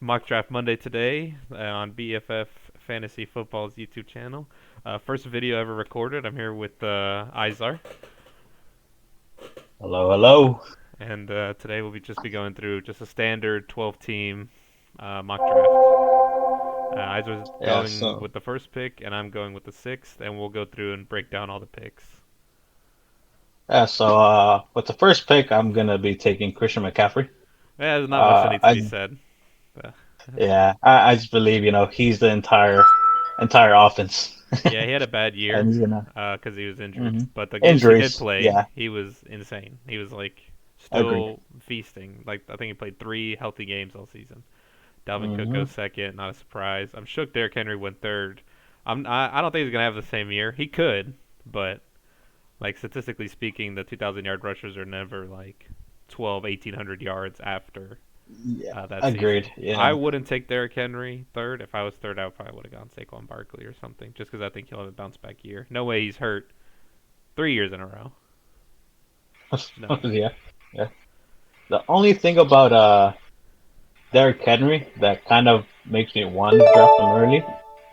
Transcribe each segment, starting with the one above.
Mock Draft Monday today on BFF Fantasy Football's YouTube channel. First video ever recorded. I'm here with Izhar, Hello, hello. and today we'll just be going through just a standard 12-team mock draft. Izhar's Yeah, going so with the first pick, and I'm going with the sixth, and we'll go through and break down all the picks. with the first pick, I'm gonna be taking Christian McCaffrey. Yeah, there's not much that Uh, needs to be I said. Uh, I just believe he's the entire offense, yeah, he had a bad and year he's gonna because he was injured, hmm but the games he did injuries. play, Yeah, he was insane. He was like agreed. still feasting. Like I think he played 3 healthy games all season. Dalvin Cook hmm goes second, not a surprise. I'm shook Derrick Henry went third. I don't think he's gonna have the same year. He could, but like statistically speaking, the 2,000 yard rushers are never like 12, 1,800 yards after Yeah, that agreed. season. Yeah, I wouldn't take Derrick Henry third. If I was third, I probably would have gone Saquon Barkley or something, just because I think he'll have a bounce back year. No way he's hurt 3 years in a row. No way. yeah, yeah. The only thing about Derrick Henry that kind of makes me want to draft him early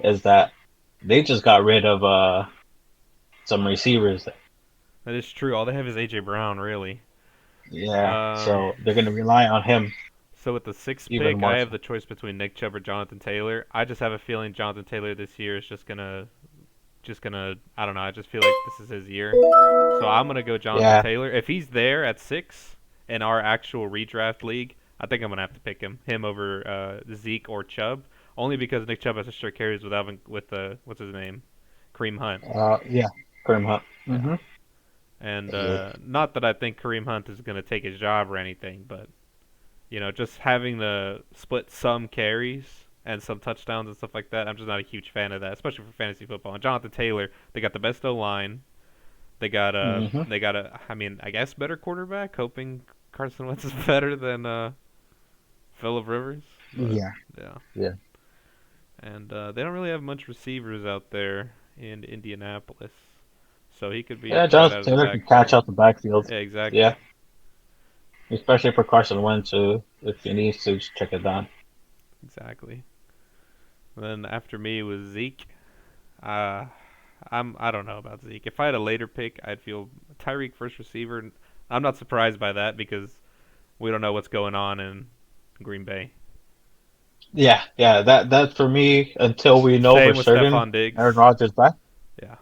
is that they just got rid of some receivers. That is true. All they have is AJ Brown, really. Yeah, Um, so they're gonna rely on him so with the sixth even pick, I more have so. the choice between Nick Chubb or Jonathan Taylor. I just have a feeling Jonathan Taylor this year is just gonna. I don't know. I just feel like this is his year. So I'm gonna go Jonathan Yeah, Taylor. If he's there at 6 in our actual redraft league, I think I'm gonna have to pick him over Zeke or Chubb, only because Nick Chubb has extra carries with what's his name, Kareem Hunt. yeah, Kareem Hunt. Yeah, Mm-hmm. and Yeah, not that I think Kareem Hunt is gonna take his job or anything, but just having the split some carries and some touchdowns and stuff like that, I'm just not a huge fan of that, especially for fantasy football. And Jonathan Taylor, they got the best O line. mm-hmm. They got a I mean, I guess better quarterback, hoping Carson Wentz is better than Philip Rivers, but Yeah, yeah. yeah, And they don't really have much receivers out there in Indianapolis. So he could be a yeah. threat Jonathan out of the Taylor can catch backfield. out the backfield. Yeah, Yeah, exactly. especially for Carson Wentz too, if he needs to just check it down. Exactly. Then after me was Zeke. Uh I don't know about Zeke. If I had a later pick, I'd feel Tyreek first receiver. I'm not surprised by that because we don't know what's going on in Green Bay. Yeah, yeah. That for me until we know for Same with certain Stephon Diggs. Aaron Rodgers back. Yeah.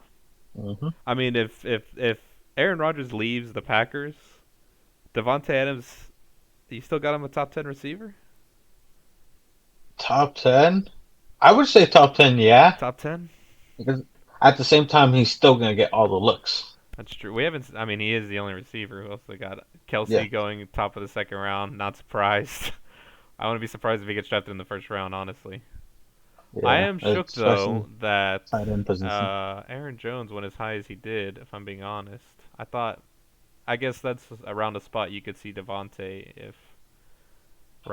Mm-hmm. I mean, if Aaron Rodgers leaves the Packers, Devontae Adams, you still got him a top 10 receiver? Top 10. I would say top 10. Yeah, Top 10? because at the same time he's still gonna get all the looks. That's true. We haven't. I mean, he is the only receiver. Who else they got? Yeah, Kelsey going top of the second round. Not surprised. I wouldn't be surprised if he gets drafted in the first round. Honestly, I yeah. am shook Especially though that tight end position. Aaron Jones went as high as he did. If I'm being honest, I thought. I guess that's around a spot you could see Devontae if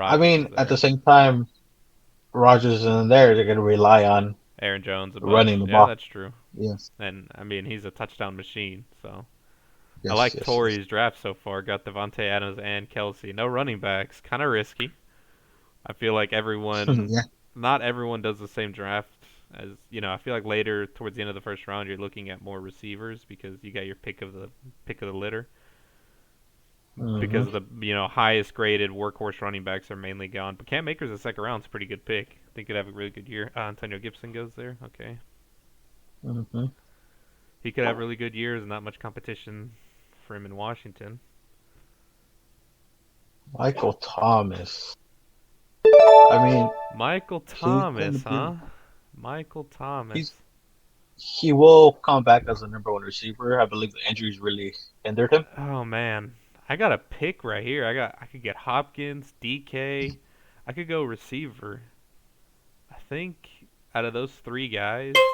I Rodgers is mean, at the there. same time, Rodgers isn't there. They're gonna rely on Aaron Jones a running bunch. the Yeah, ball. that's true. Yes, And I mean, he's a touchdown machine. So I yes, like yes, yes. Torrey's draft so far. Got Devontae Adams and Kelsey. No running backs. Kind of risky. I feel like Yeah. not everyone does the same draft as I feel like later towards the end of the first round, you're looking at more receivers because you got your pick of the litter. hmm Because the highest graded workhorse running backs are mainly gone. But Cam Akers the second round's a pretty good pick. I think he'd have a really good year. Antonio Gibson goes there. Okay, hmm he could have really good years and not much competition for him in Washington. Michael Thomas. I mean, Michael he's gonna Thomas, be. huh? Michael He's Thomas. he will come back as the number one receiver. I believe the injuries really hindered him. Oh man, I got a pick right here. I could get Hopkins, DK. I could go receiver. I think out of those 3 guys,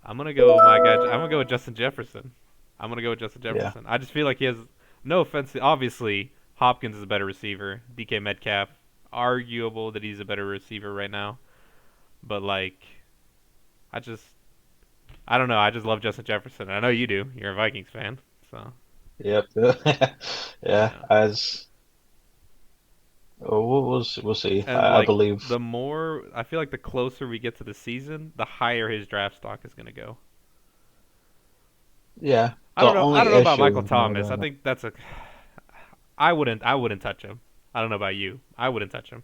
I'm gonna go with my guy. I'm gonna go with Justin Jefferson. I'm gonna go with Justin Yeah. Jefferson. I just feel like he has no offense. Obviously, Hopkins is a better receiver. DK Metcalf, arguable that he's a better receiver right now. But like, I just I don't know. I just love Justin Jefferson. I know you do. You're a Vikings fan, so Yep. Yeah. yeah. As We'll see. And I like believe. the more I feel like the closer we get to the season, the higher his draft stock is going to go. Yeah. I The don't know. I only don't know about issue Michael is more Thomas. I than think that's a. I wouldn't touch him. I don't know about you. I wouldn't touch him.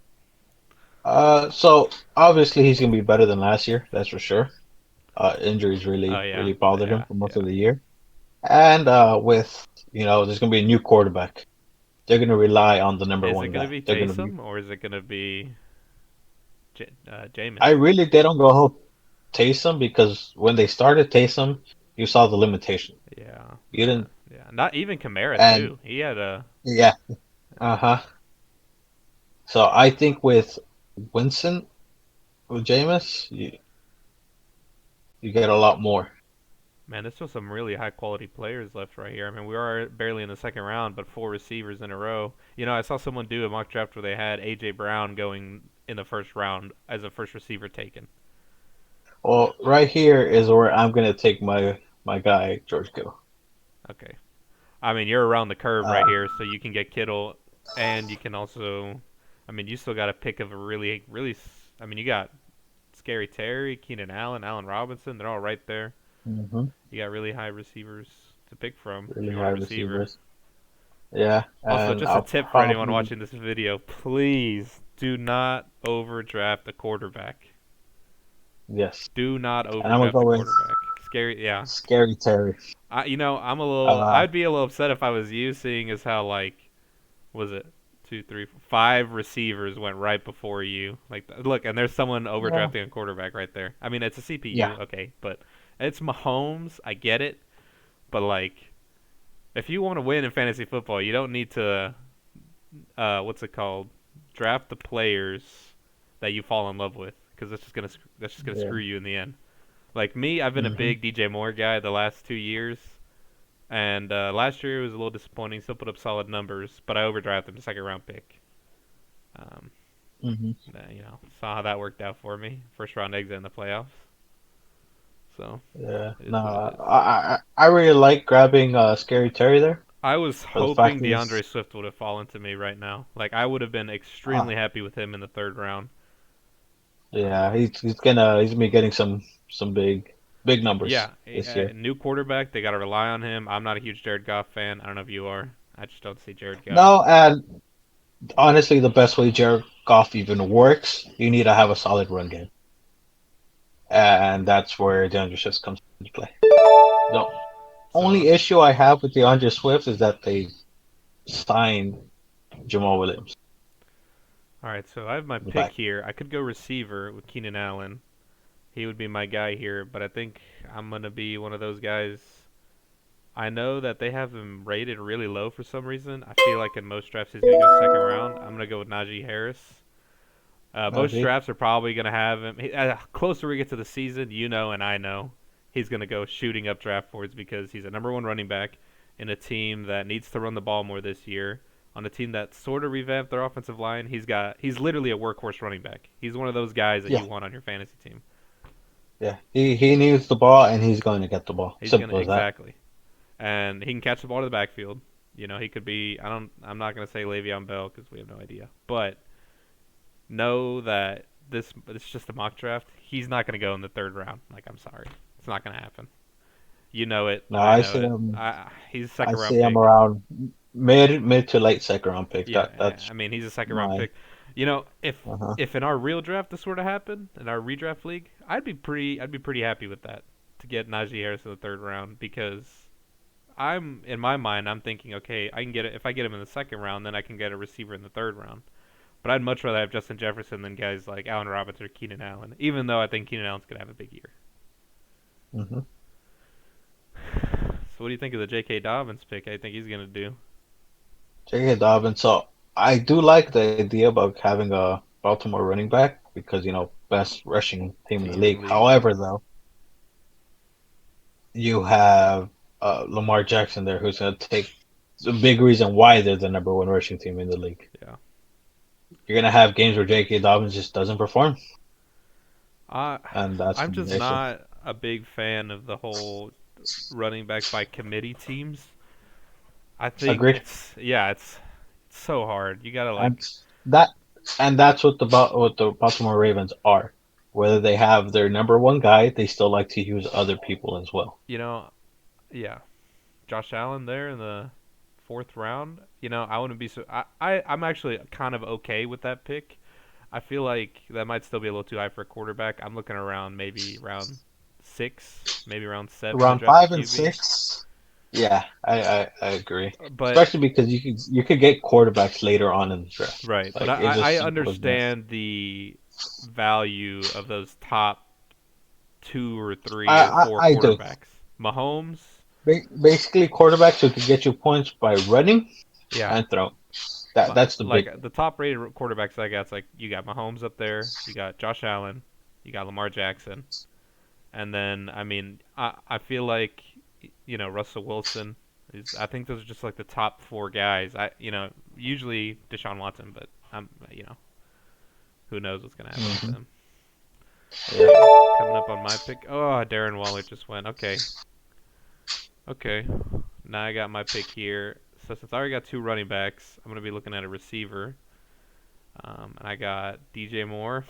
so obviously he's gonna be better than last year, that's for sure. Injuries Oh really yeah, bothered him yeah, for most of yeah. the year. And with there's gonna be a new quarterback. They're gonna rely on the number Is it one gonna guy. be They're gonna be Taysom or is it gonna be Jameis? I really they don't go whole Taysom because when they started Taysom, you saw the limitation. Yeah, You didn't yeah. Not even Kamara and too. He had a. yeah, uh-huh. So I think with Winston with Jameis, you get a lot more. Man, there's still some really high quality players left right here. I mean, we are barely in the second round, but four receivers in a row. You know, I saw someone do a mock draft where they had AJ Brown going in the first round as a first receiver taken. Well, right here is where I'm gonna take my guy George Kittle. Okay. I mean, you're around the curve Uh, right here, so you can get Kittle, and you can also. I mean, you still got a pick of a really, really. I mean, you got Scary Terry, Keenan Allen, Allen Robinson. They're all right there. hmm You got really high receivers to pick from if Really you high want a receiver. receivers. Yeah, Also, and just a I'll tip for anyone probably watching this video: please do not overdraft a quarterback. yes, Do not and I'm gonna overdraft a go with quarterback. Scary, yeah. Scary Terry. I'm a little. Uh, I'd be a little upset if I was you, seeing as how like was it two, three, four, five receivers went right before you. Like, look, and there's someone yeah, overdrafting a quarterback right there. I mean, it's a yeah, CPU, okay, but it's Mahomes. I get it, but like, if you want to win in fantasy football, you don't need to what's it called? Draft the players that you fall in love with, because that's just gonna yeah. screw you in the end. Like me, I've been a hmm big DJ Moore guy the last 2 years, and last year was a little disappointing. Still put up solid numbers, but I overdrafted him a second round pick. Um, hmm saw how that worked out for me. First round exit in the playoffs. So Yeah. it No, is what it is. I really like grabbing Scary Terry there I was for the fact hoping is DeAndre Swift would have fallen to me right now. Like I would have been uh, extremely happy with him in the third round. yeah, he's gonna be getting some big numbers Yeah, this a year. new quarterback. They got to rely on him. I'm not a huge Jared Goff fan. I don't know if you are. I just don't see Jared Goff. No, and honestly, the best way Jared Goff even works, you need to have a solid run game, and that's where DeAndre Swift comes into play. The So, only issue I have with DeAndre Swift is that they signed Jamal Williams, all right. So I have my the pick back. here. I could go receiver with Keenan Allen. He would be my guy here, but I think I'm gonna be one of those guys. I know that they have him rated really low for some reason. I feel like in most drafts he's gonna go second round. I'm gonna go with Najee Harris. Most Najee. drafts are probably going to have him. Closer we get to the season, you know, and I know, he's going to go shooting up draft boards because he's a number one running back in a team that needs to run the ball more this year. On a team that sort of revamped their offensive line, he's literally a workhorse running back. He's one of those guys that Yeah, you want on your fantasy team. yeah. He needs the ball, and he's going to get the ball. He's gonna Simple as that. exactly, and he can catch the ball to the backfield. You know, he could be. I don't. I'm not gonna say Le'Veon Bell because we have no idea, but know that it's just a mock draft. He's not going to go in the third round. Like I'm sorry, it's not going to happen. You know it. No, I know it. He's a I second round see him pick. around mid to late second round pick. Yeah, That's I mean he's a second round my pick. You know, if uh-huh. if in our real draft this were to happen in our redraft league, I'd be pretty happy with that to get Najee Harris in the third round because I'm in my mind I'm thinking okay I can get it if I get him in the second round then I can get a receiver in the third round. But I'd much rather have Justin Jefferson than guys like Allen Robinson or Keenan Allen, even though I think Keenan Allen's going to have a big year. hmm So what do you think of the J.K. Dobbins pick? I think he's going to do. J.K. Dobbins. So I do like the idea about having a Baltimore running back because best rushing team in the Team in the league. league. However, though, you have Lamar Jackson there, who's going to take the big reason why they're the number one rushing team in the league. Yeah. You're going to have games where J.K. Dobbins just doesn't perform, Uh, and that's I'm going to be just an issue. not a big fan of the whole running back by committee teams. I think Agreed. it's so hard. You gotta And like. that and that's what the Baltimore Ravens are. Whether they have their number one guy, they still like to use other people as well. You know, yeah, Josh Allen there in the fourth round. I wouldn't be so. I'm actually kind of okay with that pick. I feel like that might still be a little too high for a quarterback. I'm looking around maybe round six, maybe round seven to Around draft a 5 and QB. 6, yeah, I agree. But Especially because you could get quarterbacks later on in the draft. right, but Like it's I just simple as that. understand the value of those top two or three or four I do. quarterbacks. Mahomes, Basically, quarterbacks who can get you points by running yeah, and throwing. That's the big like thing. the top rated quarterbacks I got. It's like you got Mahomes up there, you got Josh Allen, you got Lamar Jackson, and then I mean I feel like Russell Wilson is. I think those are just like the top four guys. Usually Deshaun Watson, but who knows what's gonna happen with Hmm. him. Okay, Yeah. coming up on my pick. Oh, Darren Waller just went. Okay, okay. Now I got my pick here. So since I already got two running backs, I'm gonna be looking at a receiver. And I got DJ Moore.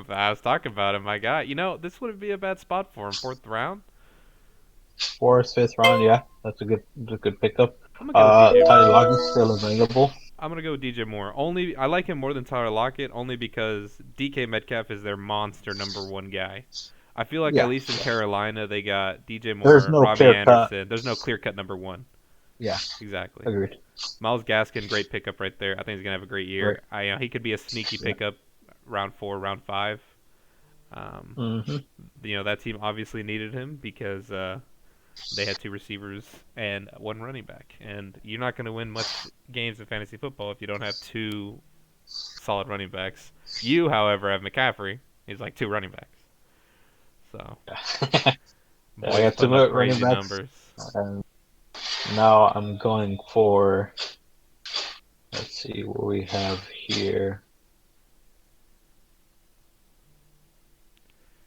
I was talking about him. I got. This wouldn't be a bad spot for him. Fourth round. Fourth, fifth round, yeah, that's a good pickup. I'm gonna go with DJ Tyler Moore. Lockett's still available. I'm gonna go with DJ Moore. Only I like him more than Tyler Lockett, only because DK Metcalf is their monster number one guy. I feel like at Yeah, least in Carolina they got DJ there's Moore, no Robbie clear cut. Anderson. There's no clear cut number one. Yeah, Exactly. agreed. Miles Gaskin, great pickup right there. I think he's gonna have a great Right. year. He could be a sneaky Yeah. pickup, round four, round five. Um, Hmm. that team obviously needed him because they had two receivers and one running back, and you're not going to win much games in fantasy football if you don't have two solid running backs. You, however, have McCaffrey. He's like two running backs, so Yeah. I boy's got two putting up running crazy backs. numbers. And now I'm going for. Let's see what we have here.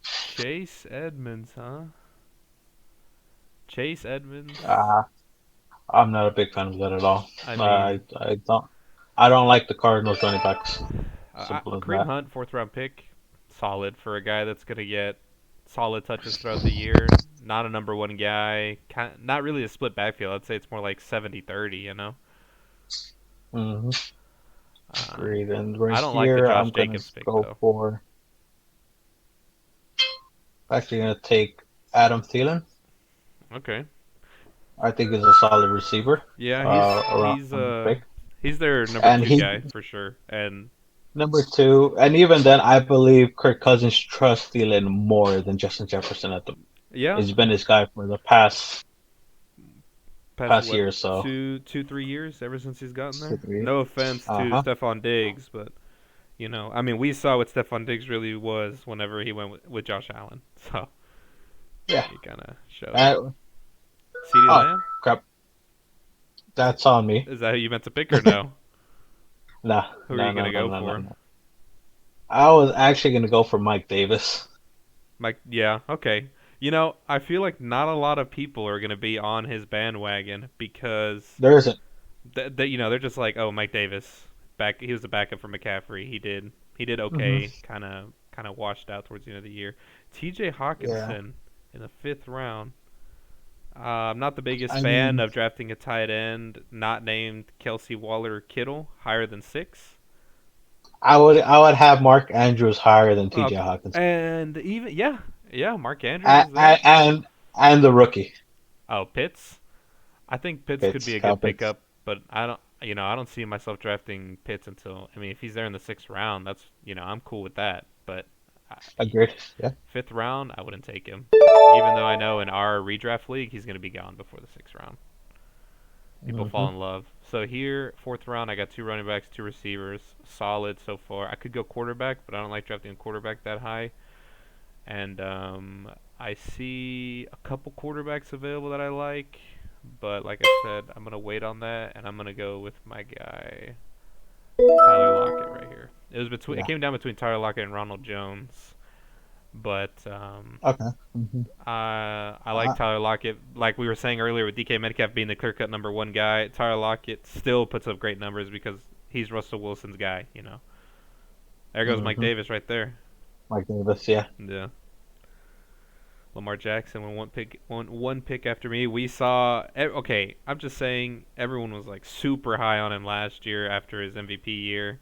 Chase Edmonds, huh? Chase Edmonds. Uh, I'm not a big fan of that at all. I mean, I don't like the Cardinals running backs. Simple as Kareem that. Hunt, fourth round pick, solid for a guy that's gonna get solid touches throughout the year. Not a number one guy. Not really a split backfield. I'd say it's more like 70-30, you know? Hmm. Um, Great. And right I don't like the here, Josh I'm gonna Jacobs pick, go though. for. Actually, gonna take Adam Thielen. Okay. I think he's a solid receiver. Yeah, he's Around he's the uh pick, he's their number and two he guy for sure. And number two. And even then, I believe Kirk Cousins trusts Thielen more than Justin Jefferson at the. yeah, He's been his guy for the past past what year or so. 3 years ever since he's gotten Two, there. three. No offense Uh to huh. Stephon Diggs, but I mean, we saw what Stephon Diggs really was whenever he went with Josh Allen. So Yeah. it kind of showed. Uh, CeeDee oh Lamb, crap! That's on me. is that who you meant to pick or no? Nah, Who are no, you no, gonna no, go no, no, for? no. I was actually gonna go for Mike Davis. Mike, yeah, okay. I feel like not a lot of people are gonna be on his bandwagon because There isn't. they're just like, oh, Mike Davis, back he was the backup for McCaffrey. He did Hmm. okay, kind of washed out towards the end of the year. T.J. Yeah. Hawkinson in the fifth round. I'm not the biggest I fan mean, of drafting a tight end not named Kelsey Waller Kittle higher than six. I would have Mark Andrews higher than T.J. Okay, Hawkins, and even yeah, Mark Andrews and is there. and the rookie Oh, Pitts. I think Pitts could be Pitts, a Kyle good Pitts. pickup, but I don't see myself drafting Pitts until. I mean, if he's there in the sixth round, that's I'm cool with that. But uh, Agreed. Yeah. fifth round, I wouldn't take him, even though I know in our redraft league he's gonna be gone before the sixth round. People Hmm. fall in love. So here, fourth round, I got two running backs, two receivers, solid so far. I could go quarterback, but I don't like drafting a quarterback that high. And I see a couple quarterbacks available that I like, but like I said, I'm gonna wait on that, and I'm gonna go with my guy Tyler Lockett right here. It Yeah. came down between Tyler Lockett and Ronald Jones, but Okay. Hmm. I like Tyler Lockett. Like we were saying earlier, with DK Metcalf being the clear cut number one guy, Tyler Lockett still puts up great numbers because he's Russell Wilson's guy. You know, there goes Mike Mm-hmm. Davis right there. Mike Davis, yeah. Yeah. Lamar Jackson went one pick after me. We saw okay. I'm just saying everyone was like super high on him last year after his MVP year.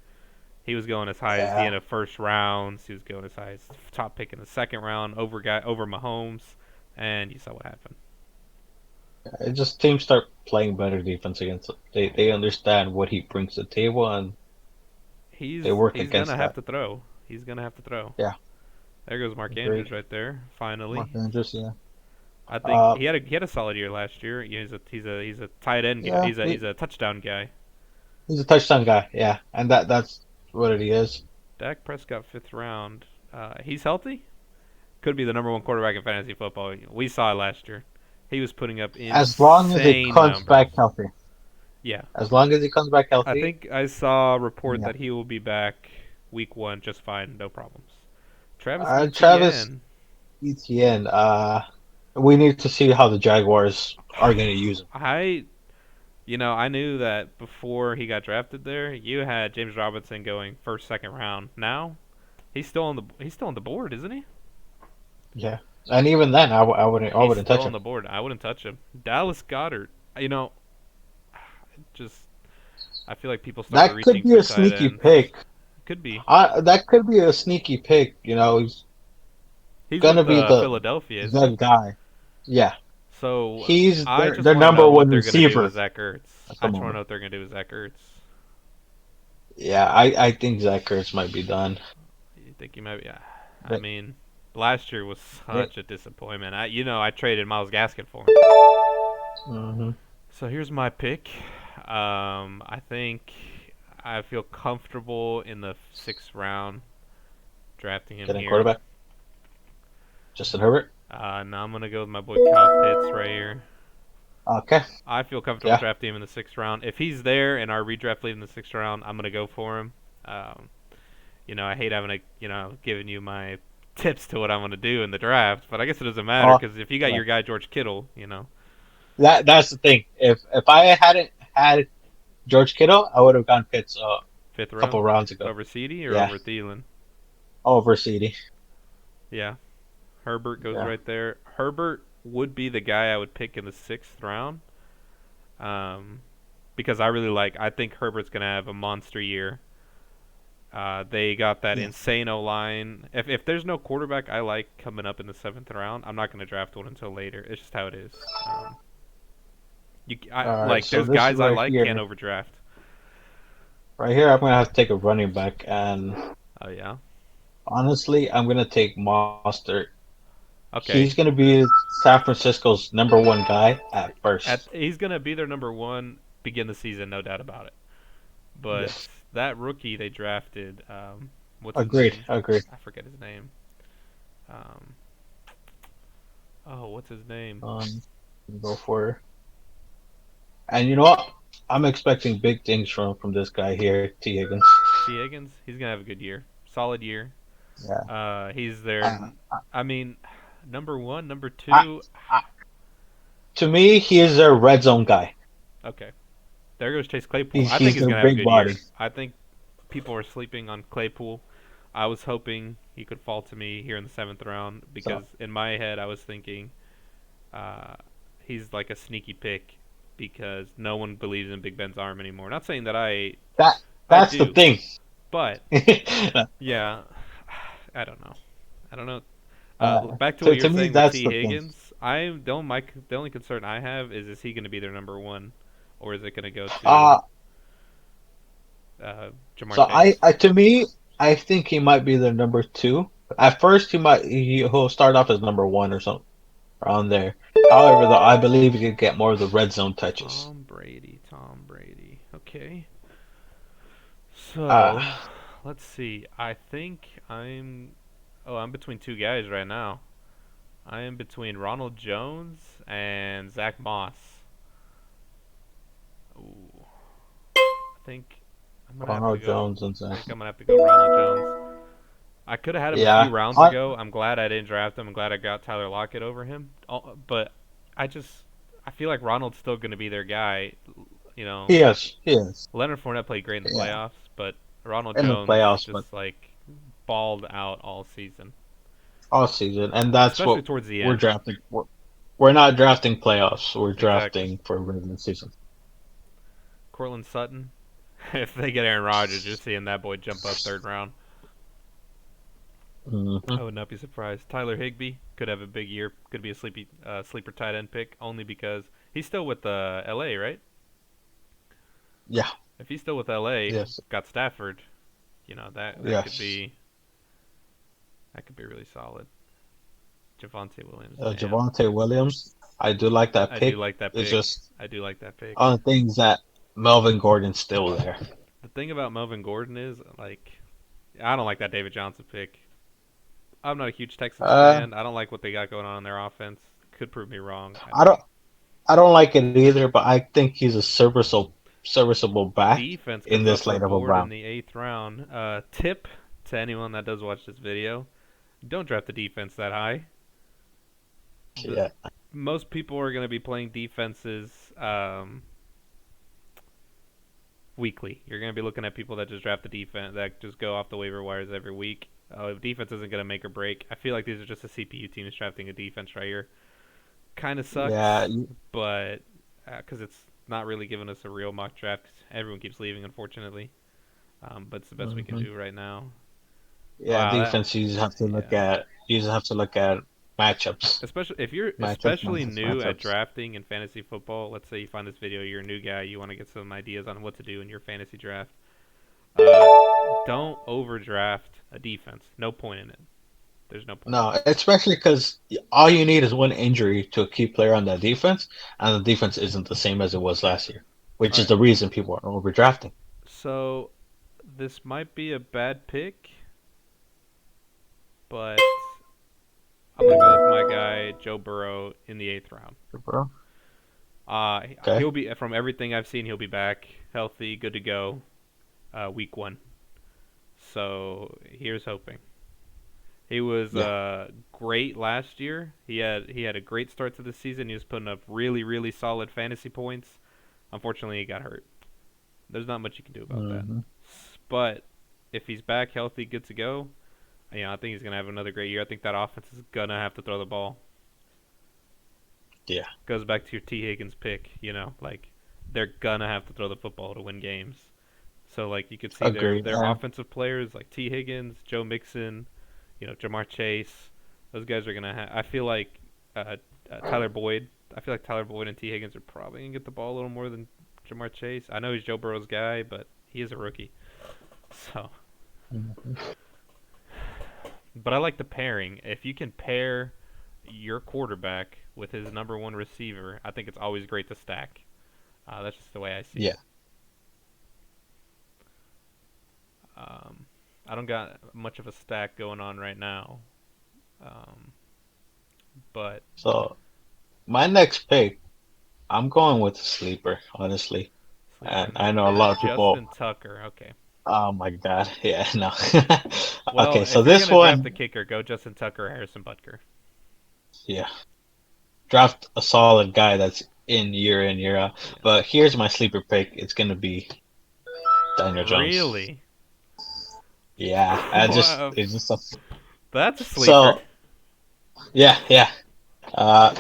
He was going as high as the Yeah. end of first rounds. He was going as high as top pick in the second round over Mahomes, and you saw what happened. It just teams start playing better defense against it. They understand what he brings to the table and they work He's gonna against have that. to throw. He's gonna have to throw. Yeah, There goes Mark agreed. Andrews right there. Mark Finally, Andrews, yeah. I think Uh, he had a solid year last year. He's a tight end guy. yeah, He's a touchdown guy. he's a touchdown guy, yeah, and that's what he is. Dak Prescott fifth round. He's healthy. Could be the number one quarterback in fantasy football. We saw it last year. He was putting up As long as he insane comes numbers. back healthy. Yeah, As long as he comes back I healthy, think I saw a report yeah. that he will be back week one just fine, no problems. Travis Travis Etienne. Etienne, we need to see how the Jaguars are going to use him. I I knew that before he got drafted there, you had James Robinson going first, second round. Now he's still on the board, isn't he? Yeah, and even then, I He's wouldn't still touch on him. the board. I wouldn't touch him. Dallas Goddard. You know, just I feel like people start That could reaching be for a tight sneaky ends. pick. Could be. That could be a sneaky pick. You know, he's He's gonna with be Philadelphia, isn't the he? guy. Yeah, So he's I just their want to number know what one they're gonna do with receiver Zach Ertz. at the I just want to know moment. what they're gonna do with Zach Ertz. Yeah, I think Zach Ertz might be done. You think you might be? Yeah. I They, mean, last year was they, such a disappointment. I traded Miles Gaskin for him. hmm So here's my pick. I think I feel comfortable in the sixth round drafting him Getting here. quarterback, Justin Herbert. Now I'm gonna go with my boy Kyle Pitts right here. Okay, I feel comfortable yeah. drafting him in the sixth round. If he's there in our redraft league in the sixth round, I'm gonna go for him. Um, I hate having to, giving you my tips to what I'm gonna do in the draft, but I guess it doesn't matter Oh, because if you got right. your guy George Kittle, That's the thing. If I hadn't had George Kittle, I would have gone Pitts a fifth round couple rounds ago. over CD or Yeah, over Thielen. over CD. Yeah, Herbert goes Yeah, right there. Herbert would be the guy I would pick in the sixth round, um, because I think Herbert's gonna have a monster year. They got that yeah. insane O line. If there's no quarterback I like coming up in the seventh round, I'm not gonna draft one until later. It's just how it is. All right, Like so there's this guys I right like can't here, overdraft. right here, I'm gonna have to take a running back, and Oh yeah. honestly, I'm gonna take Mostert. Okay. He's gonna be San Francisco's number one guy at first. He's gonna be their number one begin the season, no doubt about it. But Yes, that rookie they drafted, what's his agreed, name? agreed. I forget his name. Um, oh, what's his name? Go for. And you know what? I'm expecting big things from this guy here, T Higgins. T. Higgins. He's gonna have a good year, solid year. Yeah. He's their. Uh, I mean, number one, number I, two. I, to me, he is a red zone guy. Okay, there goes Chase Claypool. I think He's he's their gonna have a big good body. year. I think people are sleeping on Claypool. I was hoping he could fall to me here in the seventh round So because in my head I was thinking uh, he's like a sneaky pick because no one believes in Big Ben's arm anymore. Not saying that that I that's the do, thing. but yeah, I don't know. I don't know. Back to what you To were me, saying with that's T the thing. Higgins. I don't. The only concern I have is he going to be their number one, or is it going to go to Uh, Jamar so Chase? to me, I think he might be the number two. At first, he'll start off as number one or something around there. However, though, I believe he could get more of the red zone touches. Tom Brady. Tom Brady. Okay. So Uh, let's see. I think I'm. Oh, I'm between two guys right now. I am between Ronald Jones and Zach Moss. Ooh, I think I'm gonna have to Ronald go. Jones and I Zach. think I'm gonna have to go Ronald Jones. I could have had him a few Yeah, rounds ago. I'm glad I didn't draft him. I'm glad I got Tyler Lockett over him. But I just I feel like Ronald's still gonna be their guy. You know, He is. He is. Leonard Fournette played great in the Yeah. playoffs, but Ronald In the Jones playoffs, but just like balled out all season, all season, and that's especially what towards the we're end. drafting. We're not drafting playoffs. We're Exactly. drafting for regular season. Cortland Sutton, if they get Aaron Rodgers, you're seeing that boy jump up third round. Hmm. I would not be surprised. Tyler Higbee could have a big year. Could be a sleeper tight end pick only because he's still with L.A. Right? Yeah. If he's still with L.A., Yes. got Stafford, that could Yes. be really solid. Javante Williams, damn, Javante Williams. I do like that I do pick. like that It's pick. just I do like that pick. on the things that Melvin Gordon's still there. The thing about Melvin Gordon is I don't like that David Johnson pick. I'm not a huge Texans Uh, fan. I don't like what they got going on in their offense. Could prove me wrong. I don't. I don't like it either, but I think he's a serviceable back Defense in comes off this the late of a board in round. the eighth round. Tip to anyone that does watch this video: don't draft the defense that high. The Yeah. Most people are going to be playing defenses weekly. You're going to be looking at people that just draft the defense that just go off the waiver wires every week. If defense isn't going to make or break, I feel like these are just a CPU teams drafting a defense right here. Kind of Yeah. sucks, but because it's not really giving us a real mock draft. 'Cause everyone keeps leaving, unfortunately. But it's the best we can Hmm. do right now. Yeah. Wow, Defense. You just have to look yeah. at. You just have to look at matchups. Especially if you're Matchups. especially Matchups. new at Matchups. drafting in fantasy football. Let's say you find this video, you're a new guy, you want to get some ideas on what to do in your fantasy draft. Uh, don't overdraft a defense. No point in it. There's no point. No, especially because all you need is one injury to a key player on that defense, and the defense isn't the same as it was last year, All which is right. the reason people are overdrafting. So this might be a bad pick, but I'm gonna go with my guy Joe Burrow in the eighth round. Bro. Okay. He'll be from everything I've seen. He'll be back, healthy, good to go, week one. So here's hoping. He was Yeah. great last year. He had a great start to the season. He was putting up really solid fantasy points. Unfortunately, he got hurt. There's not much you can do about that. Hmm. But if he's back healthy, good to go, I think he's gonna have another great year. I think that offense is gonna have to throw the ball. Yeah. Goes back to your T Higgins pick. They're gonna have to throw the football to win games. So you could see Agreed. their offensive players like T Higgins, Joe Mixon, Jamar Chase. Those guys are gonna have. I feel like Tyler Boyd. I feel like Tyler Boyd and T Higgins are probably gonna get the ball a little more than Jamar Chase. I know he's Joe Burrow's guy, but he is a rookie. So, Mhm. but I like the pairing. If you can pair your quarterback with his number one receiver, I think it's always great to stack. That's just the way I see Yeah. it. I don't got much of a stack going on right now, um, but So my next pick, I'm going with a sleeper, honestly. sleeper And in the I know a third, lot of people. Justin Tucker. Okay. Oh my God. Yeah. No. Well, Okay. So if you're this gonna draft the one, kicker, go Justin Tucker or Harrison Butker. yeah, draft a solid guy that's in, year out. Yeah. But here's my sleeper pick. It's gonna be Daniel Jones. Really? Yeah. I just Wow. it's just That's a sleeper. so yeah, yeah. Uh,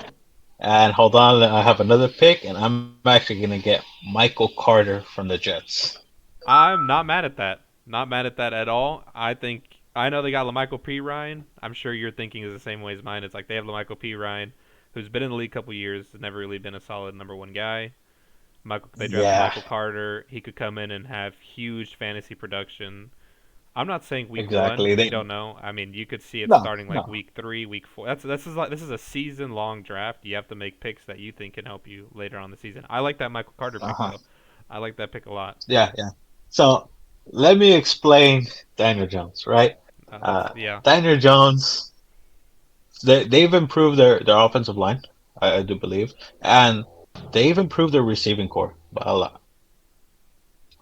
and hold on, I have another pick, and I'm actually gonna get Michael Carter from the Jets. I'm not mad at that. Not mad at that at all. I know they got Lamichael P. Ryan. I'm sure your thinking is the same way as mine. It's like they have Lamichael P. Ryan, who's been in the league a couple years, has never really been a solid number one guy. They drafted Yeah, Michael Carter. He could come in and have huge fantasy production. I'm not saying week one exactly. because we They don't know. I mean, you could see it no, starting like no. week three, week four. This is a season long draft. You have to make picks that you think can help you later on the season. I like that Michael Carter pick Uh-huh. though. I like that pick a lot. Yeah, yeah. So let me explain Daniel Jones, right? Let's Uh, yeah. Daniel Jones, they've improved their offensive line, I do believe, and they've improved their receiving core by a lot.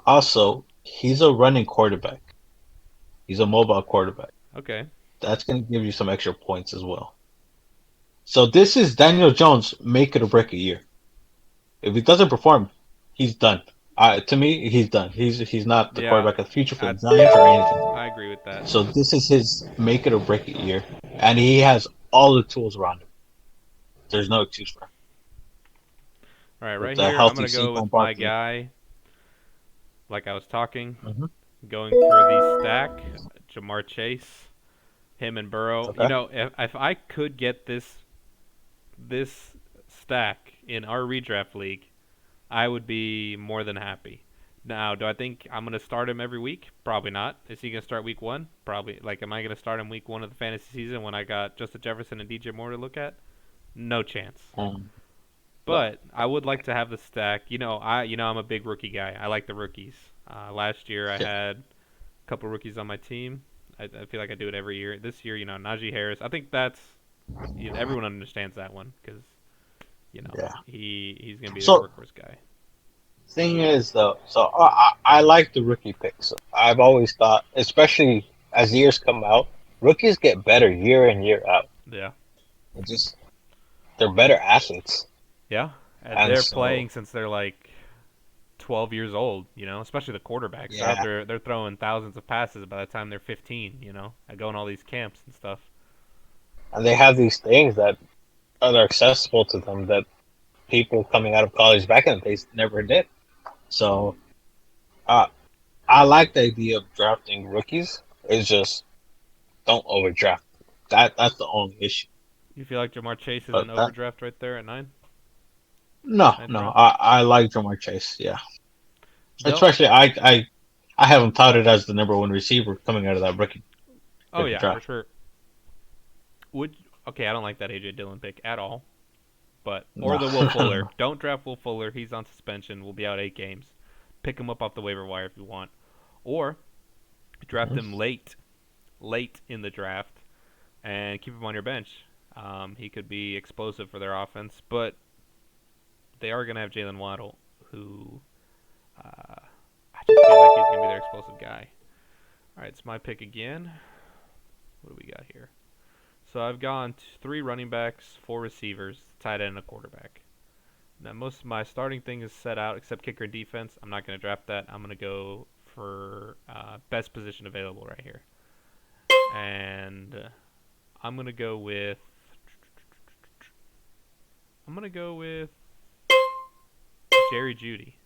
Also, he's a running quarterback. He's a mobile quarterback. Okay. That's going to give you some extra points as well. So this is Daniel Jones make it or break a year. If he doesn't perform, he's done. To me, he's done. He's not the Yeah, quarterback of the future for the Giants yeah, or anything. I agree with that. So this is his make it or break it year, and he has all the tools around him. There's no excuse for him. All right, right With a here, I'm healthy gonna go Saquon with my Barkley. guy. Like I was talking, Hmm. going for the stack, Jamar Chase, him and Burrow. You Okay. know, if I could get this stack in our redraft league, I would be more than happy. Now, do I think I'm going to start him every week? Probably not. Is he going to start week one? Probably. Like, am I going to start him week one of the fantasy season when I got Justin Jefferson and DJ Moore to look at? No chance. Um, but But I would like to have the stack. I'm a big rookie guy. I like the rookies. Last year I yeah, had a couple rookies on my team. I feel like I do it every year. This year, Najee Harris. I think that's everyone understands that one because yeah. he's gonna be their So workhorse guy. thing is though, so I like the rookie picks. I've always thought, especially as years come out, rookies get better year in year out. Yeah, It just they're better athletes, yeah. And and they're so playing since they're like 12 years old. Especially the quarterbacks. They're out yeah, there. They're throwing thousands of passes by the time they're 15. And going all these camps and stuff. and they have these things that are accessible to them that people coming out of college back in the days never did. So uh, I like the idea of drafting rookies. It's just don't overdraft. That's the only issue. You feel like Jamar Chase is an But that overdraft right there at no, ninth no, round? I like Jamar Chase. Yeah, Don't. especially I have him touted as the number one receiver coming out of that Oh rookie yeah, for draft. sure. Would Okay, I don't like that AJ Dillon pick at all. But or No, the Will Fuller. no. Don't draft Will Fuller. He's on suspension. Will be out 8 games. Pick him up off the waiver wire if you want, or draft him late in the draft and keep him on your bench. He could be explosive for their offense, but they are going to have Jalen Waddle, who I just feel like he's going to be their explosive guy. All right, it's my pick again. What do we got here? So I've gone three running backs, four receivers, tight end, and a quarterback. Now most of my starting thing is set out except kicker and defense. I'm not going to draft that. I'm going to go for best position available right here, and I'm going to go with I'm going to go with Jerry Judy.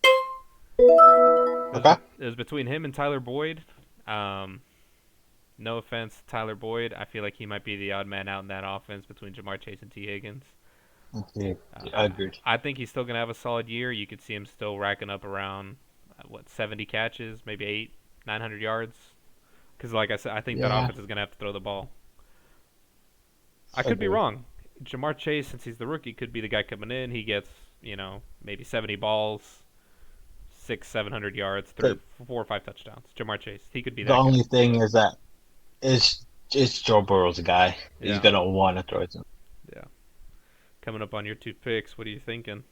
Okay. It was between him and Tyler Boyd. Um, no offense, Tyler Boyd. I feel like he might be the odd man out in that offense between Jamar Chase and T. Higgins. Yeah, I Uh, agreed. I think he's still going to have a solid year. You could see him still racking up around 70 catches, maybe 900 yards. Because like I said, I think that Yeah, offense is going to have to throw the ball. I could be agreed. wrong. Jamar Chase, since he's the rookie, could be the guy coming in. He gets maybe 70 balls, 700 yards, The 4 or 5 touchdowns. Jamar Chase, he could be the that guy. only thing is that it's Joe Burrow's guy. He's Yeah, gonna want to throw it to yeah. Coming up on your two picks, what are you thinking?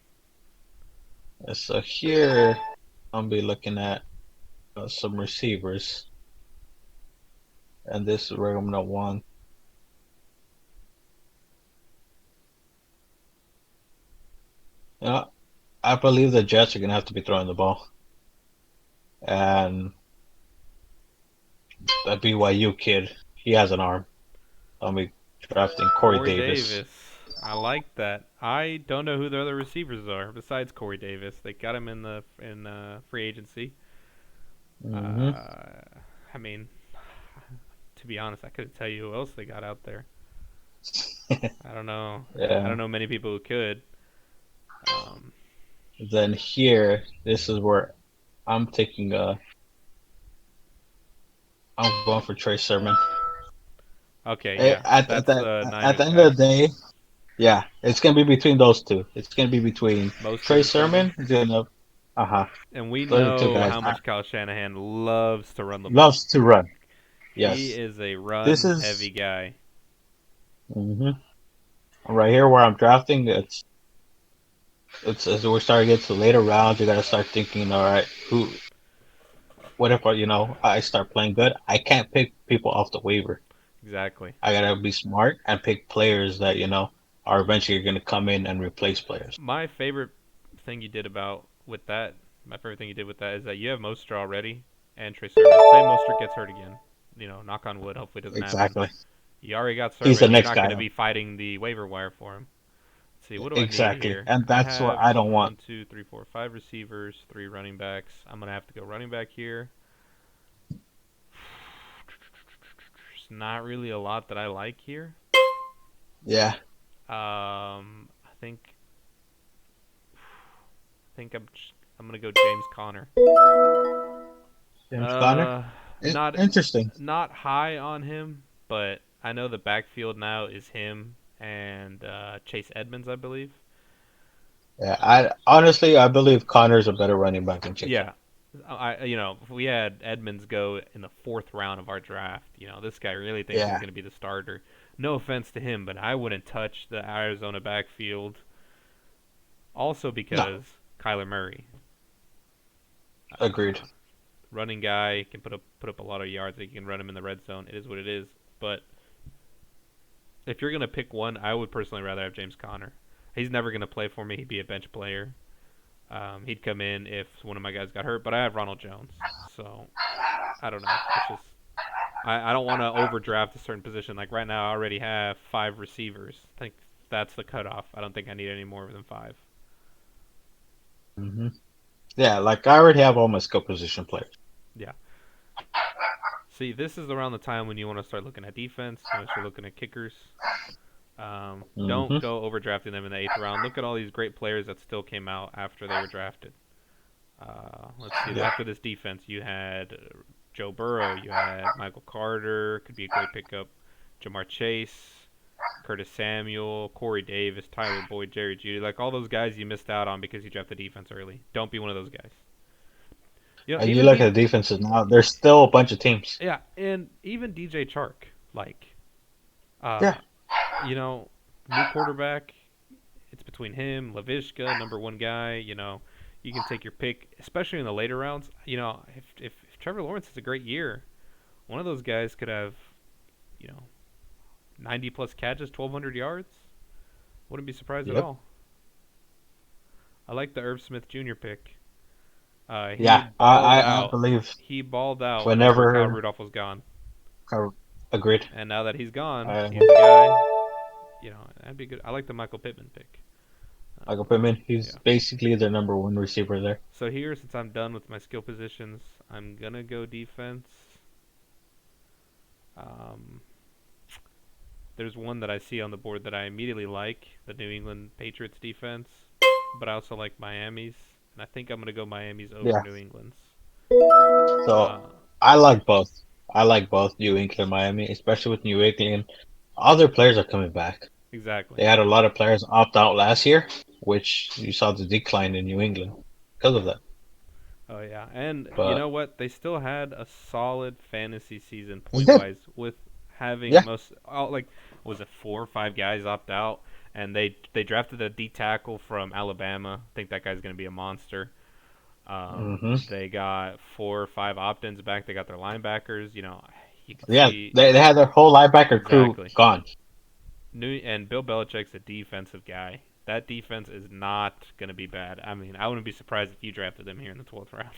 him. So here I'll be looking at some receivers, and this is where I'm gonna want. You know, I believe the Jets are gonna have to be throwing the ball, and that BYU kid, he has an arm. I'll be drafting Corey Corey Davis. Davis. I like that. I don't know who the other receivers are besides Corey Davis. They got him in free agency. Hmm. Uh, I mean, to be honest, I couldn't tell you who else they got out there. I don't know. I Yeah. don't know many people who could. Um, Then here, this is where I'm taking I'm going for Trey Sermon. okay, yeah, that's the At the Niners end guy. of the day, yeah, it's gonna be between those two. It's gonna be between Mostert Trey and Sermon. Sermon. Uh-huh. And we Those are two know guys. how much Kyle Shanahan loves to run the ball. Loves to run. He Yes. is a This run heavy is guy. hmm right here where I'm drafting. It's as we're starting to get to later rounds. You gotta start thinking. All right, who? What if I start playing good? I can't pick people off the waiver. Exactly. I gotta be smart and pick players that are eventually gonna come in and replace players. My favorite thing you did about with that My favorite thing you did with that is that you have Mostert already and Trey Sermon. Say Mostert gets hurt again. Knock on wood. Hopefully it doesn't happen. Exactly. You already got He's the Sermon. You're next not going guy to up. be fighting the waiver wire for him. Let's see, what do I need Exactly. here? And I that's what have I don't want. one, two, three, four, five receivers, three running backs. I'm gonna have to go running back here. There's not really a lot that I like here. Yeah. I think I'm gonna go James Conner. James Conner. Uh, not Interesting. not high on him, but I know the backfield now is him and Chase Edmonds, I believe. Yeah. Uh, I honestly I believe Connor's a better running back than Chase. yeah, if we had Edmonds go in the fourth round of our draft, this guy really thinks he's Yeah. going to be the starter. No offense to him, but I wouldn't touch the Arizona backfield. Also No. because Kyler Murray, Agreed. uh, running guy, can put up a lot of yards. He can run him in the red zone. It is what it is. But if you're gonna pick one, I would personally rather have James Conner. He's never gonna play for me. He'd be a bench player. He'd come in if one of my guys got hurt. But I have Ronald Jones, so I don't know. It's just I don't want to overdraft a certain position. Like right now, I already have five receivers. I think that's the cutoff. I don't think I need any more than five. Hmm. Yeah. Like I already have all my skill position players. Yeah. See, this is around the time when you want to start looking at defense. You want to start looking at kickers. Don't Hmm. go overdrafting them in the eighth round. Look at all these great players that still came out after they were drafted. Let's see. Yeah. After this defense, you had Joe Burrow. You had Michael Carter. Could be a great pickup. Jamar Chase, Curtis Samuel, Corey Davis, Tyler Boyd, Jerry Jeudy. Like all those guys you missed out on because you drafted defense early. Don't be one of those guys. And you Even look at the defenses now. There's still a bunch of teams. yeah, and even DJ Chark. Like, uh, Yeah. you know, new quarterback. It's between him, Lavishka, number one guy. You can take your pick, especially in the later rounds. If Trevor Lawrence has a great year, one of those guys could have, you know, 90 plus catches, 1,200 yards. Wouldn't be surprised at Yep. all. I like the Irv Smith Jr. pick. He Yeah. balled I out. believe He balled out whenever Kyle whenever Rudolph was gone, I agreed. and now that he's gone, I he's the guy. That'd be good. I like the Michael Pittman pick. Michael Pittman. He's Yeah. basically their number one receiver there. So here, since I'm done with my skill positions, I'm gonna go defense. Um, there's one that I see on the board that I immediately like, the New England Patriots defense, but I also like Miami's, and I think I'm gonna go Miami's over Yeah. New England's. So Uh, I like both. I like both New England and Miami, especially with New England. All their players are coming back. exactly. They had a lot of players opt out last year, which you saw the decline in New England because of that. Oh yeah, and you But know what? They still had a solid fantasy season they point did. wise with having Yeah. like was it 4 or 5 guys opt out, and they drafted a D tackle from Alabama. I think that guy's gonna be a monster. Hmm. They got 4 or 5 opt-ins back. They got their linebackers. You could Yeah. see They had their whole linebacker crew exactly. gone. And Bill Belichick's a defensive guy. That defense is not gonna be bad. I mean, I wouldn't be surprised if you drafted them here in the 12th round.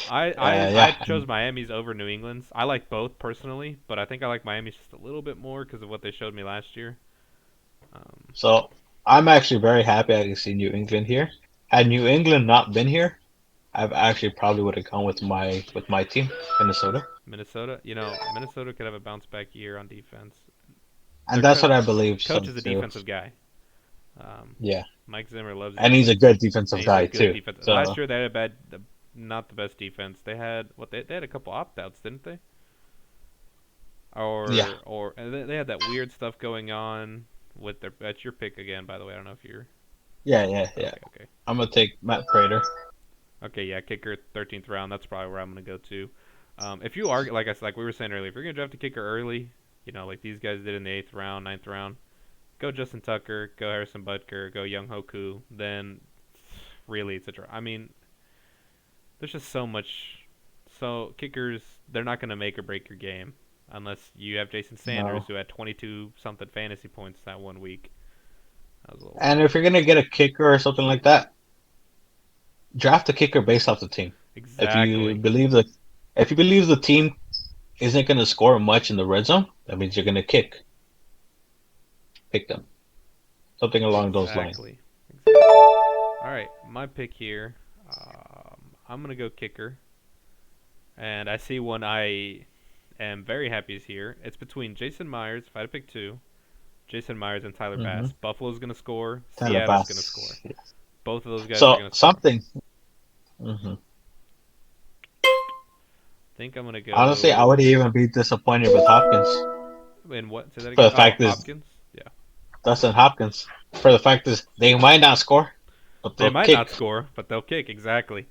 I Yeah. chose Miami's over New England's. I like both personally, but I think I like Miami's just a little bit more because of what they showed me last year. Um, So I'm actually very happy I can see New England here. Had New England not been here, I've actually probably would have gone with my team, Minnesota. Minnesota could have a bounce back year on defense. And Their that's what I coach, believe coach so is a too. defensive guy. Um, Yeah. Mike Zimmer loves And he's a defense, good and defensive he's a guy good too. defense. Last So year they had not the best defense. They had they had a couple opt outs, didn't they? yeah. Or and they had that weird stuff going on with their. That's your pick again, by the way. I don't know if you're Yeah. okay. Okay. I'm gonna take Matt Prater. Okay, yeah, kicker 13th round. That's probably where I'm gonna go to. If you are like like we were saying earlier, if you're gonna draft a kicker early, like these guys did in the 8th round, 9th round, go Justin Tucker, go Harrison Butker, go Young Hoku. Then really it's a draw. I mean, there's just so much. So kickers, they're not gonna make or break your game unless you have Jason Sanders No. who had 22 something fantasy points that one week. That was a little And rough. if you're gonna get a kicker or something like that, draft a kicker based off the team. If you Exactly. believe the if you believe the team isn't going to score much in the red zone, that means you're going to pick them. Something along those lines. Exactly. Exactly. All right, my pick here. I'm gonna go kicker, and I see one I am very happy is here. It's between Jason Myers, if I had to pick two, Jason Myers and Tyler Mm-hmm. Bass. Buffalo's gonna score. Tyler Seattle's gonna score. Bass. Both of those guys are So gonna score. something. hmm Think I'm gonna Honestly, I wouldn't go. even be disappointed with Hopkins In what? Say that for again. the Oh, fact is Hopkins. Yeah. Dustin Hopkins. For the fact is they might not score, but They they'll might not kick. score, but they'll kick. Exactly.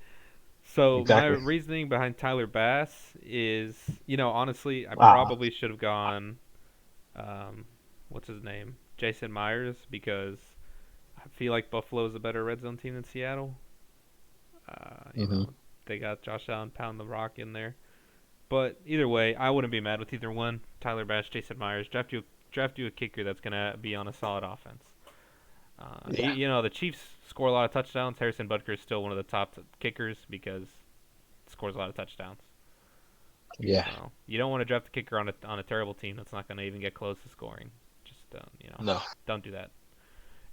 So my Exactly. reasoning behind Tyler Bass is, honestly, I Wow. probably should have gone. Um, what's his name? Jason Myers, because I feel like Buffalo is a better red zone team than Seattle. Uh, you hmm know, they got Josh Allen pound the rock in there. But either way, I wouldn't be mad with either one. Tyler Bass, Jason Myers. Draft you a kicker that's gonna be on a solid offense. Yeah. The Chiefs score a lot of touchdowns. Harrison Butker is still one of the top kickers because he scores a lot of touchdowns. Yeah. So you don't want to draft a kicker on a terrible team that's not going to even get close to scoring. Just No. don't do that.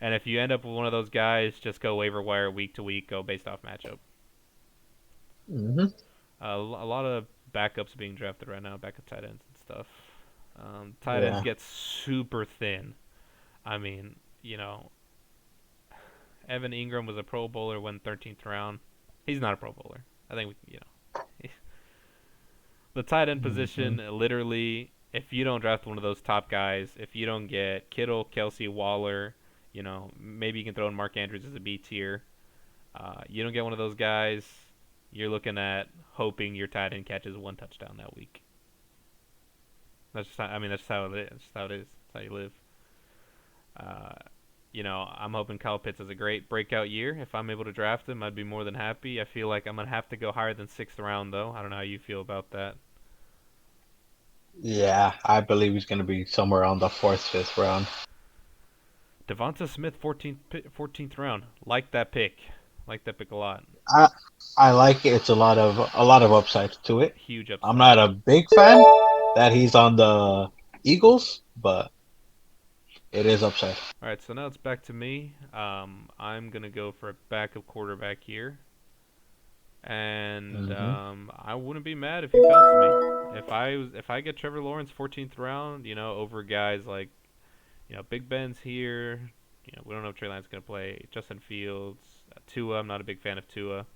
And if you end up with one of those guys, just go waiver wire week to week. Go based off matchup. hmm A lot of backups being drafted right now, backup tight ends and stuff. Tight ends Yeah. get super thin. I mean, Evan Ingram was a Pro Bowler when 13th round. He's not a Pro Bowler. I think the tight end hmm position, literally, if you don't draft one of those top guys, if you don't get Kittle, Kelsey, Waller, maybe you can throw in Mark Andrews as a B tier. You don't get one of those guys, you're looking at hoping your tight end catches one touchdown that week. That's just how it is. That's just how it is. That's how you live. Uh, I'm hoping Kyle Pitts has a great breakout year. If I'm able to draft him, I'd be more than happy. I feel like I'm gonna have to go higher than sixth round though. I don't know how you feel about that. Yeah. I believe he's going to be somewhere on the fourth, fifth round. Devonta Smith, 14th round. Like that pick. Like that pick a lot. I I like it. It's a lot of upside to it. Huge I'm upside. not a big fan that he's on the Eagles, but it is upside. All right, so now it's back to me. I'm gonna go for a backup quarterback here, and hmm I wouldn't be mad if he fell to me. If I get Trevor Lawrence 14th round, over guys like Big Ben's here. We don't know if Trey Lance's gonna play. Justin Fields, Tua. I'm not a big fan of Tua.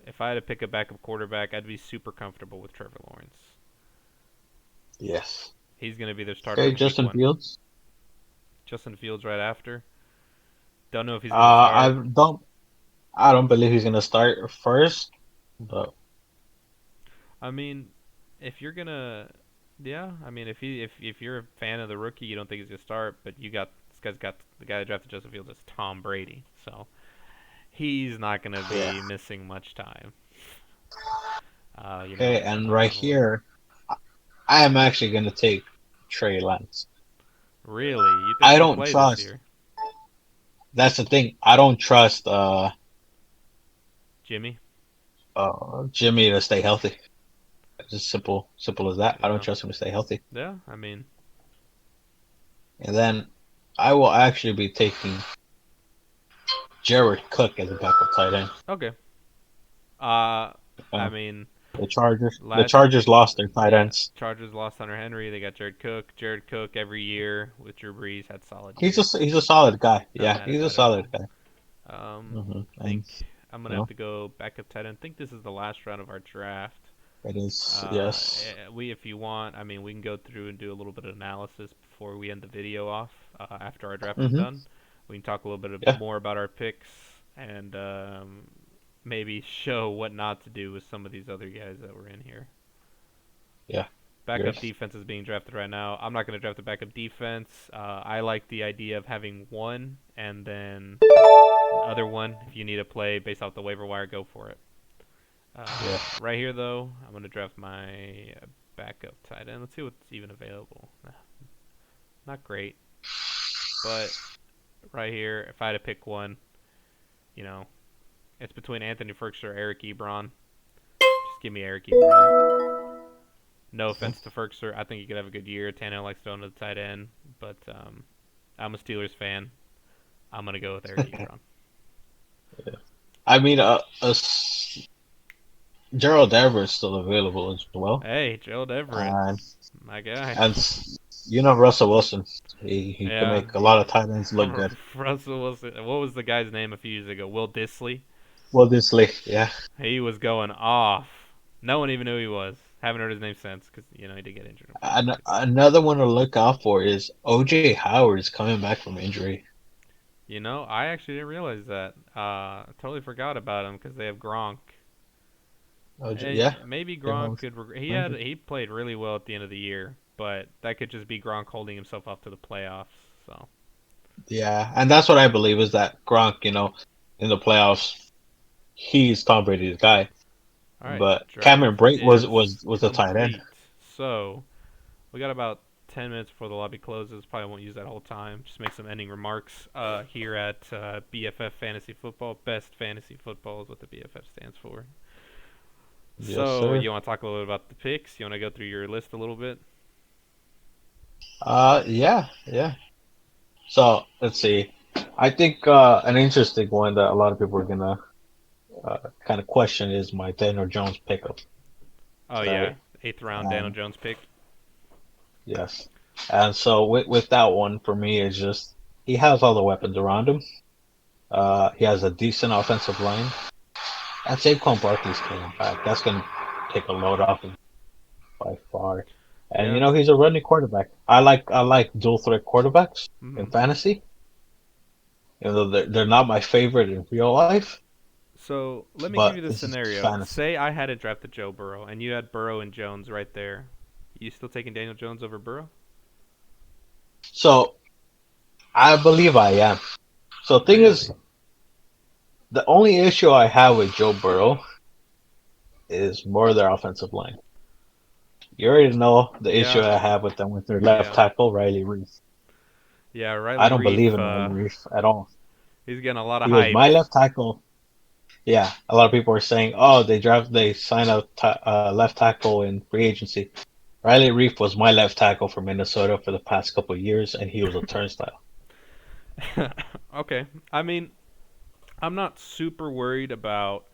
If I had to pick a backup quarterback, I'd be super comfortable with Trevor Lawrence. Yes. He's going to be their starter Okay, in week Justin one. Fields. Justin Fields right after. Don't know if he's going to Uh, I start. don't. I don't believe he's gonna start first, but I mean, if you're gonna, yeah. I mean, if you're a fan of the rookie, you don't think he's gonna start, but this guy's got the guy that drafted Justin Fields is Tom Brady, so he's not gonna yeah. be missing much time. Okay, and Knock right on wood. here, I am actually gonna take Trey Lance. Really, you think I he'll don't play this trust. year, That's the thing. I don't trust Jimmy? Jimmy to stay healthy. It's just simple as that. I don't Yeah, trust him to stay healthy. yeah. I mean, And then I will actually be taking Jared Cook as a backup tight end. okay. Uh, I Uh, mean, the last Chargers lost their tight Yeah, ends. Chargers lost Hunter Henry. They got Jared Cook. Jared Cook every year with Drew Brees had solid He's years. a solid guy. Not Yeah, mad at he's a that at all. solid guy. Think And I'm gonna you have know to go back up tight end. Think this is the last round of our draft. it is yes. If you want, I mean, we can go through and do a little bit of analysis before we end the video off. After our draft is hmm done, we can talk a little bit Yeah, more about our picks and maybe show what not to do with some of these other guys that were in here. yeah. Backup Great. defense is being drafted right now. I'm not going to draft a backup defense. I like the idea of having one and then other one. If you need a play based off the waiver wire, go for it. Yeah. Right here, though, I'm going to draft my backup tight end. Let's see what's even available. Not great, but right here, if I had to pick one, you know, It's between Anthony Ferguson or Eric Ebron. Just give me Eric Ebron. No offense to Ferguson, I think he could have a good year. Tannehill likes throwing to the tight end, but I'm a Steelers fan. I'm gonna go with Eric Ebron. I mean, Gerald Everett is still available as well, Hey, Gerald Everett, and my guy. and Russell Wilson. He can Yeah, make a lot of tight ends look good. Russell Wilson. What was the guy's name a few years ago? Will Disley. Well, this league, yeah. He was going off. No one even knew who he was. Haven't heard his name since because he did get injured, And unfortunately. But another one to look out for is OJ Howard is coming back from injury. I actually didn't realize that. I totally forgot about him because they have Gronk. OJ, And yeah, maybe came Gronk home could. from injury. He played really well at the end of the year, but that could just be Gronk holding himself up to the playoffs. So, Yeah, and that's what I believe is that Gronk, in the playoffs, he's Tom Brady's guy. all right, But Cameron draft Brate was is a tight end. complete. So we got about 10 minutes before the lobby closes. Probably won't use that whole time. Just make some ending remarks here at BFF Fantasy Football. Best Fantasy Football is what the BFF stands for. Yes, So, sir. you want to talk a little bit about the picks? You want to go through your list a little bit? Yeah, yeah. So let's see. I think an interesting one that a lot of people are gonna kind of question is my Daniel Jones pickup. Oh, yeah. Right. Eighth round Daniel And Jones pick. yes. And so with that one for me is just he has all the weapons around him. He has a decent offensive line. And Saquon Barkley's coming back. That's gonna take a load off him by far. And Yeah. he's a running quarterback. I like dual threat quarterbacks in Hmm. fantasy. Even though they're not my favorite in real life, So, let me give but you this this is scenario. fantasy. Say I hadn't drafted Joe Burrow, and you had Burrow and Jones right there. You still taking Daniel Jones over Burrow? So I believe I am. So thing is, Really? the only issue I have with Joe Burrow is more their offensive line. You already know the issue Yeah. I have with them with their left Yeah. tackle, Riley Reef. Yeah, I Riley don't believe Reef, in Riley Reef at all. he's getting a lot of He was hype. my left tackle. Yeah, a lot of people are saying, "Oh, they signed a left tackle in free agency." Riley Reef was my left tackle for Minnesota for the past couple of years, and he was a turnstile. Okay. I mean, I'm not super worried about,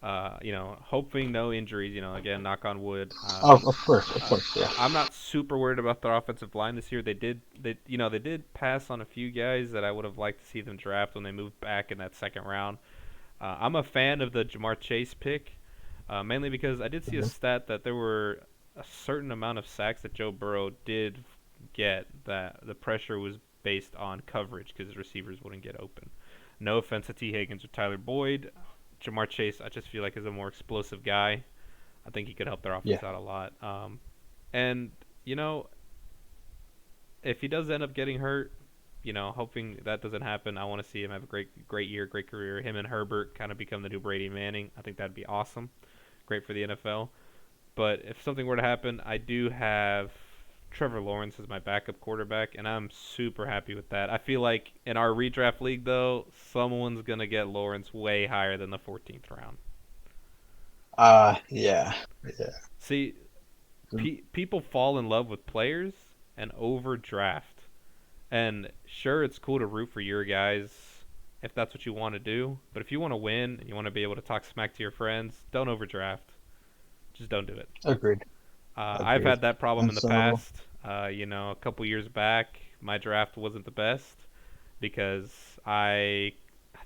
hoping no injuries. Again, knock on wood. Of course, yeah. I'm not super worried about their offensive line this year. They did pass on a few guys that I would have liked to see them draft when they moved back in that second round. I'm a fan of the Jamar Chase pick, mainly because I did see a Mhm. stat that there were a certain amount of sacks that Joe Burrow did get that the pressure was based on coverage because his receivers wouldn't get open. No offense to T. Higgins or Tyler Boyd. Jamar Chase, I just feel like is a more explosive guy. I think he could help their Yeah, offense out a lot. And you know, if he does end up getting hurt, hoping that doesn't happen, I want to see him have a great year, great career. Him and Herbert kind of become the new Brady and Manning. I think that'd be awesome. Great for the NFL. But if something were to happen, I do have Trevor Lawrence as my backup quarterback, and I'm super happy with that. I feel like in our redraft league, though, someone's gonna get Lawrence way higher than the 14th round. yeah, yeah. See, people fall in love with players and overdraft. And sure, it's cool to root for your guys if that's what you want to do. But if you want to win and you want to be able to talk smack to your friends, don't overdraft. Just don't do it. Agreed, I've agreed. had that problem And in the so, past. A couple years back, my draft wasn't the best because I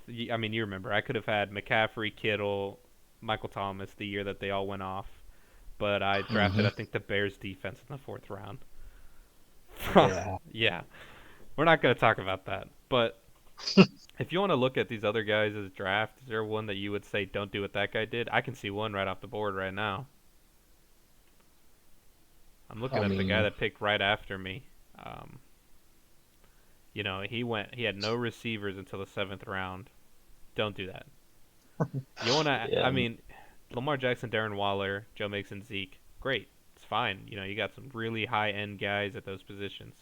mean, you remember, I could have had McCaffrey, Kittle, Michael Thomas the year that they all went off, but I drafted, hmm I think, the Bears defense in the fourth round. yeah, Yeah, we're not going to talk about that. But if you want to look at these other guys' draft, is there one that you would say don't do what that guy did? I can see one right off the board right now. I'm looking I at the guy mean, that picked right after me. Um, he had no receivers until the seventh round. Don't do that. You want to, yeah, I mean, Lamar Jackson, Darren Waller, Joe Mixon, Zeke, great. It's fine. You got some really high end guys at those positions.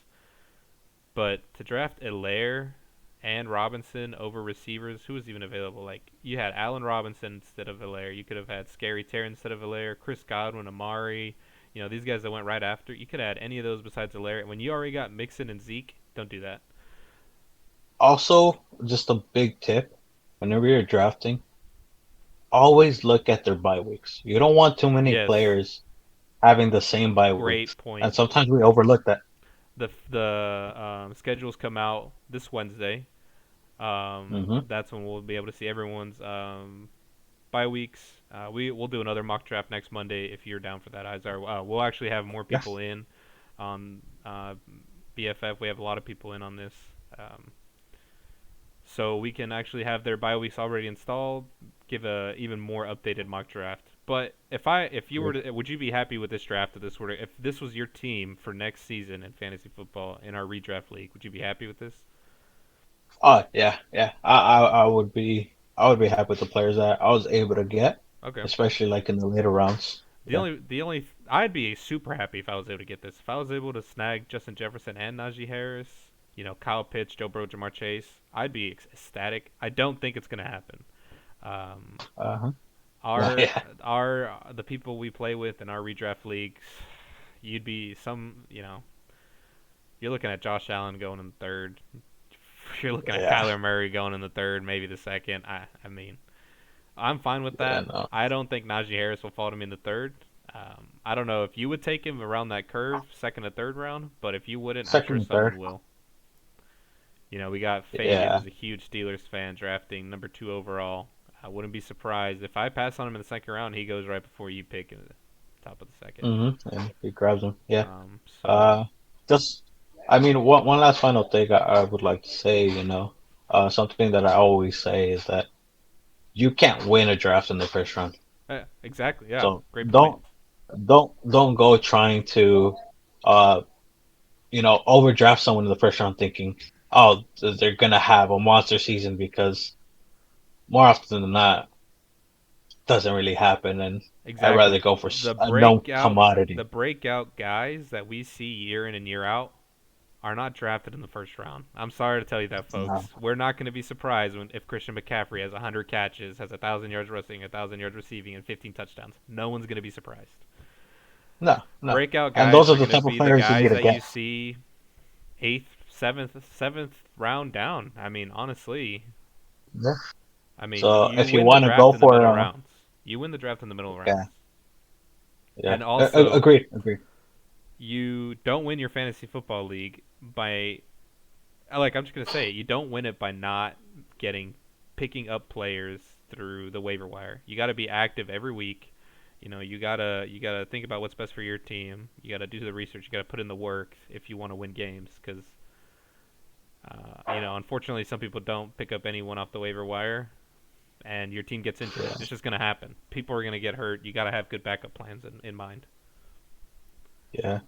But to draft Elaire and Robinson over receivers. Who was even available? Like you had Allen Robinson instead of Hilaire. You could have had Scary Terry instead of Hilaire. Chris Godwin, Amari. You know these guys that went right after. You could add any of those besides Hilaire. When you already got Mixon and Zeke, don't do that. Also, just a big tip: whenever you're drafting, always look at their bye weeks. You don't want too many Yes, players having the same bye weeks, great point. and sometimes we overlook that. The schedules come out this Wednesday. Hmm. That's when we'll be able to see everyone's bye weeks. We'll do another mock draft next Monday if you're down for that, Izhar. We'll actually have more people Yes. in on BFF. We have a lot of people in on this, so we can actually have their bye weeks already installed. Give a even more updated mock draft. But if you were to, would you be happy with this draft if this was your team for next season in fantasy football in our redraft league? Would you be happy with this? Oh yeah, yeah. I would be happy with the players that I was able to get, Okay. especially like in the later rounds. Yeah. I'd be super happy if I was able to get this. If I was able to snag Justin Jefferson and Najee Harris, Kyle Pitts, Joe Burrow, Jamar Chase, I'd be ecstatic. I don't think it's gonna happen. Um, Uh huh. our Yeah. our the people we play with in our redraft leagues, you'd be you're looking at Josh Allen going in the third. You're looking at Yeah. Kyler Murray going in the third, maybe the second. I mean, I'm fine with Yeah. that. No. I don't think Najee Harris will fall to me in the third. I don't know if you would take him around that curve, second or third round, but if you wouldn't, I'm Second sure and third. someone will. We got Fabian, Yeah. who's a huge Steelers fan, drafting number 2 overall. I wouldn't be surprised if I pass on him in the second round. He goes right before you pick in the top of the second. And he grabs him. Yeah. So Uh, just, I mean, one last final thing I would like to say, something that I always say is that you can't win a draft in the first round. yeah, exactly, yeah, So great point. don't go trying to, uh, overdraft someone in the first round thinking, oh, they're gonna have a monster season because more often than not, doesn't really happen, and I'd rather Exactly. go for The a known breakout the commodity. breakout guys that we see year in and year out are not drafted in the first round. I'm sorry to tell you that, No, folks. We're not going to be surprised if Christian McCaffrey has 100 catches, has 1,000 yards rushing, 1,000 yards receiving, and 15 touchdowns. No one's going to be surprised. no, no. Breakout And guys those are are the going to type of be the players you need guys to that you get. see eighth, seventh round down. I mean, honestly, Yeah. So you if you win the want to go draft in the for, middle rounds. You win the draft in the middle yeah, rounds. yeah, And also, agreed, agreed. you don't win your fantasy football league by I'm just gonna say it, you don't win it by not getting picking up players through the waiver wire. You got to be active every week. You gotta think about what's best for your team. You gotta do the research. You gotta put in the work if you want to win games. Because unfortunately, some people don't pick up anyone off the waiver wire, and your team gets injured. Yeah, It's just gonna happen. People are gonna get hurt. You gotta have good backup plans in mind. yeah.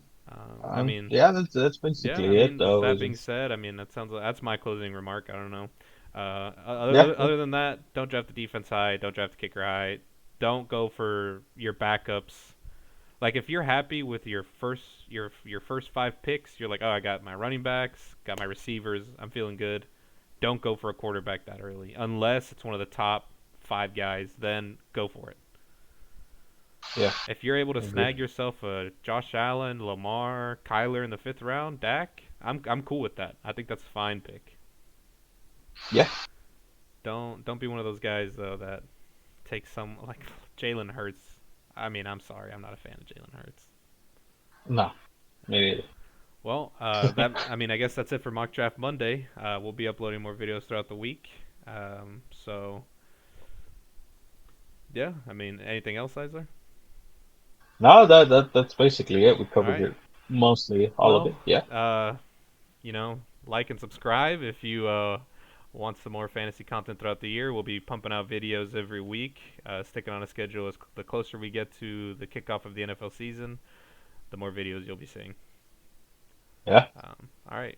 I mean, Yeah, that's Yeah, I basically it, mean, though. that Is being it's, said, I mean, that's my closing remark. I don't know. yeah, yeah, Other than that, don't draft the defense high. Don't draft the kicker high. Don't go for your backups. Like if you're happy with your first 5 picks, you're like, oh, I got my running backs, got my receivers. I'm feeling good. Don't go for a quarterback that early, unless it's one of the top 5 guys. Then go for it. yeah. If you're able to Agreed. snag yourself a Josh Allen, Lamar, Kyler in the fifth round, Dak, I'm cool with that. I think that's a fine pick. Yeah, Don't be one of those guys though that takes some like Jalen Hurts. I mean, I'm sorry, I'm not a fan of Jalen Hurts. no, maybe. Well, I guess that's it for Mock Draft Monday. We'll be uploading more videos throughout the week. So yeah, I mean, anything else, Isaac? No, that's basically it. We All covered right. it mostly all of Well, it. Yeah, uh, like and subscribe if you want some more fantasy content throughout the year. We'll be pumping out videos every week, sticking on a schedule. The closer we get to the kickoff of the NFL season, the more videos you'll be seeing. yeah. All right. All right.